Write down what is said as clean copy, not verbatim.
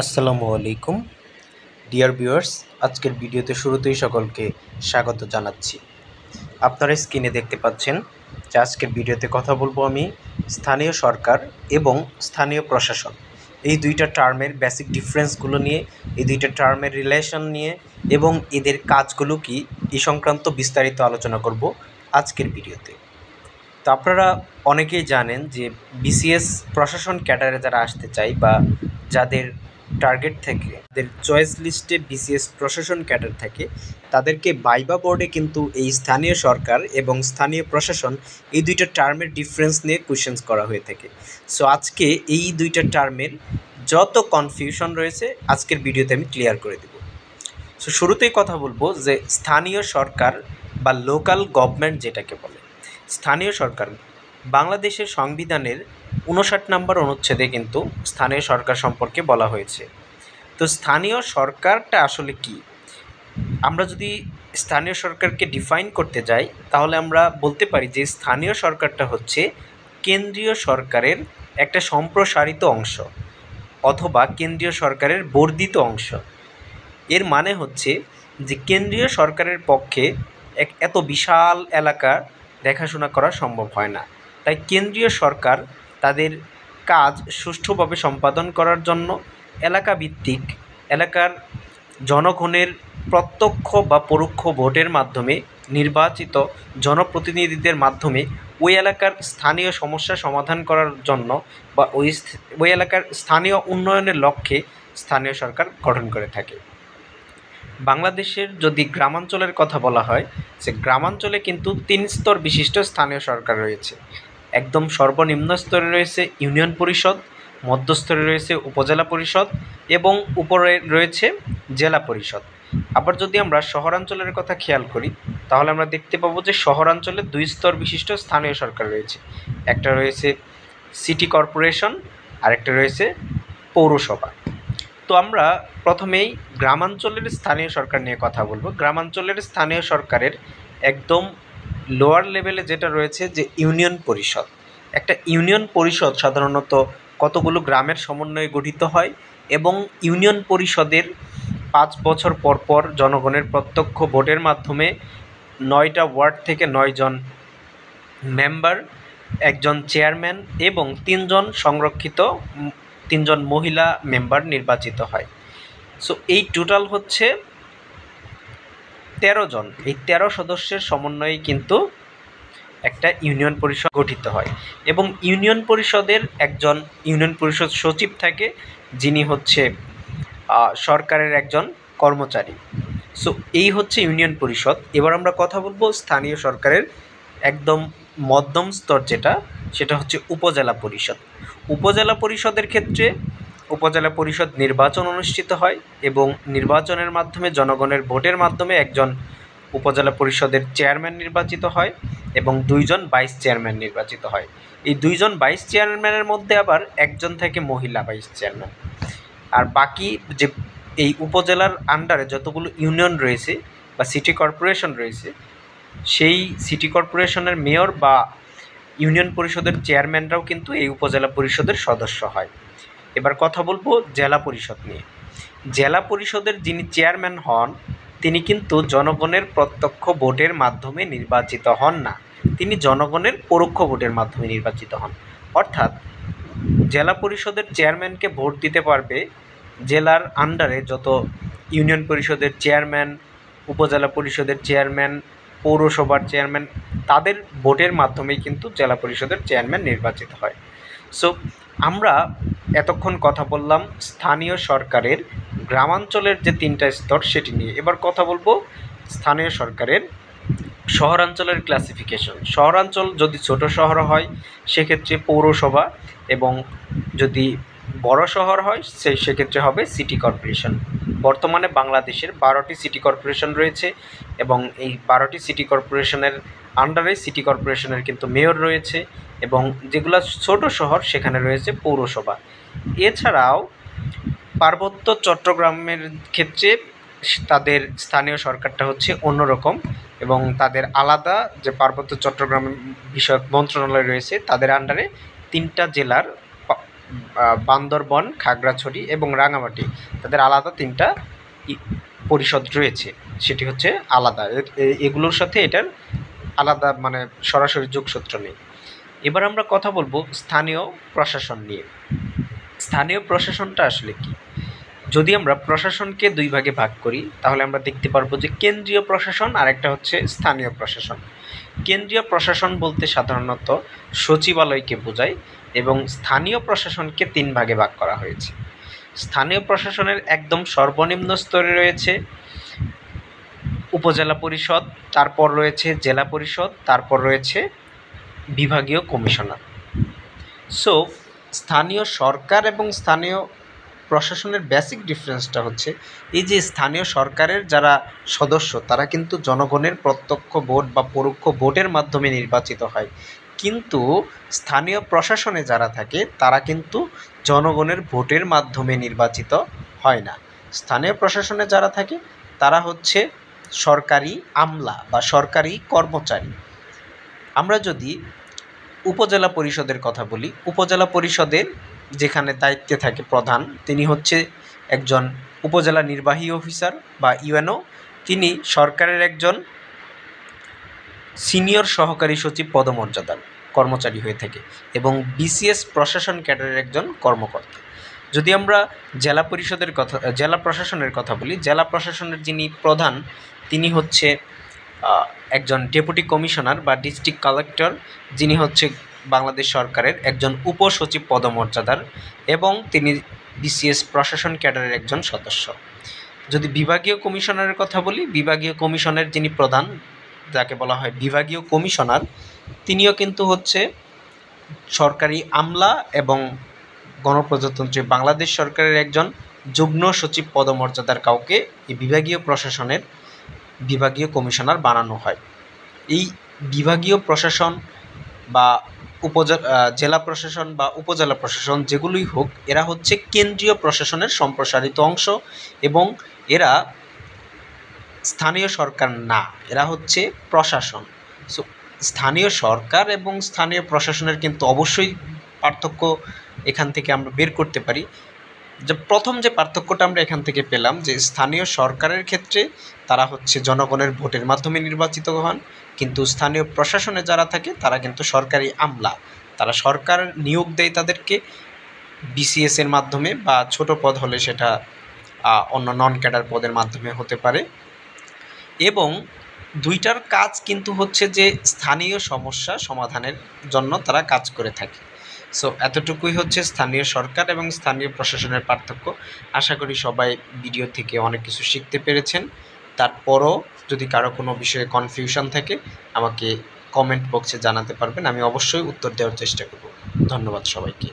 আসসালামু আলাইকুম dear viewers. আজকের ভিডিওতে শুরুতেই সকলকে স্বাগত জানাচ্ছি। আপনারা স্ক্রিনে দেখতে পাচ্ছেন যে আজকের ভিডিওতে কথা বলবো আমি স্থানীয় সরকার এবং স্থানীয় প্রশাসন এই দুইটা টার্মের বেসিক ডিফারেন্সগুলো নিয়ে, এই দুইটা টার্মের রিলেশন নিয়ে এবং এদের কাজগুলো কি এই সংক্রান্ত বিস্তারিত আলোচনা করব আজকের ভিডিওতে। তো আপনারা অনেকেই জানেন যে বিসিএস প্রশাসন ক্যাডারে যারা আসতে চায় বা যাদের টার্গেট থেকে তাদের চয়েস লিস্টে বিসিএস প্রশাসন ক্যাডার থাকে, তাদেরকে ভাইবা বোর্ডে কিন্তু এই স্থানীয় সরকার এবং স্থানীয় প্রশাসন এই দুইটা টার্মের ডিফারেন্স নিয়ে কোয়েশ্চেন্স করা হয়ে থাকে। সো আজকে এই দুইটা টার্মের যত কনফিউশন রয়েছে আজকের ভিডিওতে আমি ক্লিয়ার করে দেব। সো শুরুতেই কথা বলবো যে স্থানীয় সরকার বা লোকাল গভর্নমেন্ট যেটাকে বলে। স্থানীয় সরকার বাংলাদেশের সংবিধানের ৫৯ নম্বর অনুচ্ছেদে কিন্তু স্থানীয় সরকার সম্পর্কে বলা হয়েছে। তো স্থানীয় সরকারটা আসলে কি? আমরা যদি স্থানীয় সরকারকে ডিফাইন করতে যাই তাহলে আমরা বলতে পারি যে স্থানীয় সরকারটা হচ্ছে কেন্দ্রীয় সরকারের একটা সম্প্রসারিত অংশ অথবা কেন্দ্রীয় সরকারের বর্ধিত অংশ। এর মানে হচ্ছে যে কেন্দ্রীয় সরকারের পক্ষে এত বিশাল এলাকা দেখাশোনা করা সম্ভব হয় না, তাই কেন্দ্রীয় সরকার তাদের কাজ সুষ্ঠুভাবে সম্পাদন করার জন্য এলাকাভিত্তিক এলাকার জনগণের প্রত্যক্ষ বা পরোক্ষ ভোটের মাধ্যমে নির্বাচিত জনপ্রতিনিধিদের মাধ্যমে ওই এলাকার স্থানীয় সমস্যা সমাধান করার জন্য বা ওই এলাকার স্থানীয় উন্নয়নের লক্ষ্যে স্থানীয় সরকার গঠন করে থাকে। বাংলাদেশের যদি গ্রামাঞ্চলের কথা বলা হয়, যে গ্রামাঞ্চলে কিন্তু ৩ স্তর বিশিষ্ট স্থানীয় সরকার রয়েছে। একদম সর্বনিম্ন স্তরে রয়েছে ইউনিয়ন পরিষদ, মধ্যস্তরে রয়েছে উপজেলা পরিষদ এবং উপরে রয়েছে জেলা পরিষদ। আবার যদি আমরা শহরাঞ্চলের কথা খেয়াল করি তাহলে আমরা দেখতে পাবো যে শহরাঞ্চলে ২ স্তর বিশিষ্ট স্থানীয় সরকার রয়েছে। একটা রয়েছে সিটি কর্পোরেশন, আরেকটা রয়েছে পৌরসভা। তো আমরা প্রথমেই গ্রামাঞ্চলের স্থানীয় সরকার নিয়ে কথা বলবো। গ্রামাঞ্চলের স্থানীয় সরকারের একদম লোয়ার লেভেলে যেটা রয়েছে যে ইউনিয়ন পরিষদ। একটা ইউনিয়ন পরিষদ সাধারণত কতগুলো গ্রামের সমন্বয়ে গঠিত হয় এবং ইউনিয়ন পরিষদের ৫ বছর পর পর জনগণের প্রত্যক্ষ ভোটের মাধ্যমে ৯টা ওয়ার্ড থেকে ৯ জন মেম্বার, একজন চেয়ারম্যান এবং ৩ জন সংরক্ষিত ৩ জন মহিলা মেম্বার নির্বাচিত হয়। সো এই টোটাল হচ্ছে ১৩ জন। এই ১৩ সদস্যের সমন্বয়ে কিন্তু একটা ইউনিয়ন পরিষদ গঠিত হয় এবং ইউনিয়ন পরিষদের একজন ইউনিয়ন পরিষদ সচিব থাকে, যিনি হচ্ছে সরকারের একজন কর্মচারী। সো এই হচ্ছে ইউনিয়ন পরিষদ। এবার আমরা কথা বলবো স্থানীয় সরকারের একদম মধ্যম স্তর যেটা, সেটা হচ্ছে উপজেলা পরিষদ। উপজেলা পরিষদের ক্ষেত্রে উপজেলা পরিষদ নির্বাচন অনুষ্ঠিত হয় এবং নির্বাচনের মাধ্যমে জনগণের ভোটের মাধ্যমে একজন উপজেলা পরিষদের চেয়ারম্যান নির্বাচিত হয় এবং ২ জন ভাইস চেয়ারম্যান নির্বাচিত হয়। এই ২ জন ভাইস চেয়ারম্যানের মধ্যে আবার একজন থাকে মহিলা ভাইস চেয়ারম্যান। আর বাকি যে এই উপজেলার আন্ডারে যতগুলো ইউনিয়ন রয়েছে বা সিটি কর্পোরেশন রয়েছে, সেই সিটি কর্পোরেশনের মেয়র বা ইউনিয়ন পরিষদের চেয়ারম্যানরাও কিন্তু এই উপজেলা পরিষদের সদস্য হয়। এবার কথা বলবো জেলা পরিষদ নিয়ে। জেলা পরিষদের যিনি চেয়ারম্যান হন তিনি কিন্তু জনগণের প্রত্যক্ষ ভোটের মাধ্যমে নির্বাচিত হন না, তিনি জনগণের পরোক্ষ ভোটের মাধ্যমে নির্বাচিত হন। অর্থাৎ জেলা পরিষদের চেয়ারম্যানকে ভোট দিতে পারবে জেলার আন্ডারে যত ইউনিয়ন পরিষদের চেয়ারম্যান, উপজেলা পরিষদের চেয়ারম্যান, পৌরসভার চেয়ারম্যান, তাদের ভোটের মাধ্যমেই কিন্তু জেলা পরিষদের চেয়ারম্যান নির্বাচিত হয়। সো আমরা এতক্ষণ কথা বললাম স্থানীয় সরকারের গ্রামাঞ্চলের যে ৩টা স্তর সেটি নিয়ে। এবার কথা বলবো স্থানীয় সরকারের শহরাঞ্চলের ক্লাসিফিকেশন। শহরাঞ্চল যদি ছোট শহর হয় সেক্ষেত্রে পৌরসভা, এবং যদি বড় শহর হয় সেক্ষেত্রে হবে সিটি কর্পোরেশন। বর্তমানে বাংলাদেশের ১২টি সিটি কর্পোরেশন রয়েছে এবং এই ১২টি সিটি কর্পোরেশনের আন্ডারে সিটি কর্পোরেশনের কিন্তু মেয়র রয়েছে এবং যেগুলো ছোট শহর সেখানে রয়েছে পৌরসভা। এছাড়াও পার্বত্য চট্টগ্রামের ক্ষেত্রে তাদের স্থানীয় সরকারটা হচ্ছে অন্যরকম এবং তাদের আলাদা যে পার্বত্য চট্টগ্রাম বিষয়ক মন্ত্রণালয় রয়েছে, তাদের আন্ডারে ৩টা জেলার বান্দরবন, খাগড়াছড়ি এবং রাঙামাটি তাদের আলাদা 3টা পরিষদ রয়েছে, সেটি হচ্ছে আলাদা। এগুলোর সাথে এটার আলাদা মানে সরাসরি যোগসূত্র নেই। এবার আমরা কথা বলবো স্থানীয় প্রশাসন নিয়ে। স্থানীয় প্রশাসনটা আসলে কি? যদি আমরা প্রশাসনকে 2 ভাগে ভাগ করি তাহলে আমরা দেখতে পারবো যে কেন্দ্রীয় প্রশাসন আর একটা হচ্ছে স্থানীয় প্রশাসন। কেন্দ্রীয় প্রশাসন বলতে সাধারণত সচিবালয়কে বোঝায় এবং স্থানীয় প্রশাসনকে 3 ভাগে ভাগ করা হয়েছে। স্থানীয় প্রশাসনের একদম সর্বনিম্ন স্তরে রয়েছে উপজেলা পরিষদ, তারপর রয়েছে জেলা পরিষদ, তারপর রয়েছে বিভাগীয় কমিশনার। সো স্থানীয় সরকার এবং স্থানীয় প্রশাসনের বেসিক ডিফারেন্সটা হচ্ছে এই যে স্থানীয় সরকারের যারা সদস্য তারা কিন্তু জনগণের প্রত্যক্ষ ভোট বা পরোক্ষ ভোটের মাধ্যমে নির্বাচিত হয়, কিন্তু স্থানীয় প্রশাসনে যারা থাকে তারা কিন্তু জনগণের ভোটের মাধ্যমে নির্বাচিত হয় না। স্থানীয় প্রশাসনে যারা থাকে তারা হচ্ছে সরকারি আমলা বা সরকারি কর্মচারী। আমরা যদি উপজেলা পরিষদের কথা বলি, উপজেলা পরিষদের যেখানে দায়িত্বে থাকে প্রধান, তিনি হচ্ছে একজন উপজেলা নির্বাহী অফিসার বা ইউএনও। তিনি সরকারের একজন সিনিয়র সহকারী সচিব পদমর্যাদার কর্মচারী হয়ে থাকে এবং বিসিএস প্রশাসন ক্যাডারের একজন কর্মকর্তা। যদি আমরা জেলা প্রশাসনের কথা বলি, জেলা প্রশাসনের যিনি প্রধান তিনি হচ্ছে একজন ডেপুটি কমিশনার বা ডিস্ট্রিক্ট কালেক্টর, যিনি হচ্ছে বাংলাদেশ সরকারের একজন উপসচিব পদমর্যাদার এবং তিনি বিসিএস প্রশাসন ক্যাডারের একজন সদস্য। যদি বিভাগীয় কমিশনারের কথা বলি, বিভাগীয় কমিশনের যিনি প্রধান, যাকে বলা হয় বিভাগীয় কমিশনার, তিনিও কিন্তু হচ্ছে সরকারি আমলা এবং গণপ্রজাতন্ত্রী বাংলাদেশ সরকারের একজন যুগ্ম সচিব পদমর্যাদার কাউকে এই বিভাগীয় প্রশাসনের বিভাগীয় কমিশনার বানানো হয়। এই বিভাগীয় প্রশাসন বা জেলা প্রশাসন বা উপজেলা প্রশাসন যেগুলোই হোক, এরা হচ্ছে কেন্দ্রীয় প্রশাসনের সম্প্রসারিত অংশ এবং এরা স্থানীয় সরকার না, এরা হচ্ছে প্রশাসন। সো স্থানীয় সরকার এবং স্থানীয় প্রশাসনের কিন্তু অবশ্যই পার্থক্য এখান থেকে আমরা বের করতে পারি। যে প্রথম যে পার্থক্যটা আমরা এখান থেকে পেলাম যে স্থানীয় সরকারের ক্ষেত্রে তারা হচ্ছে জনগণের ভোটের মাধ্যমে নির্বাচিত হন, কিন্তু স্থানীয় প্রশাসনে যারা থাকে তারা কিন্তু সরকারি আমলা, তারা সরকার নিয়োগ দেয় তাদেরকে বিসিএস এর মাধ্যমে বা ছোট পদ হলে সেটা অন্য নন ক্যাডার পদের মাধ্যমে হতে পারে। এবং দুইটার কাজ কিন্তু হচ্ছে যে স্থানীয় সমস্যা সমাধানের জন্য তারা কাজ করে থাকে। সো এতটুকুই হচ্ছে স্থানীয় সরকার এবং স্থানীয় প্রশাসনের পার্থক্য। আশা করি সবাই ভিডিও থেকে অনেক কিছু শিখতে পেরেছেন। তারপরও যদি কারো কোনো বিষয়ে কনফিউশন থাকে আমাকে কমেন্ট বক্সে জানাতে পারবেন, আমি অবশ্যই উত্তর দেওয়ার চেষ্টা করব। ধন্যবাদ সবাইকে।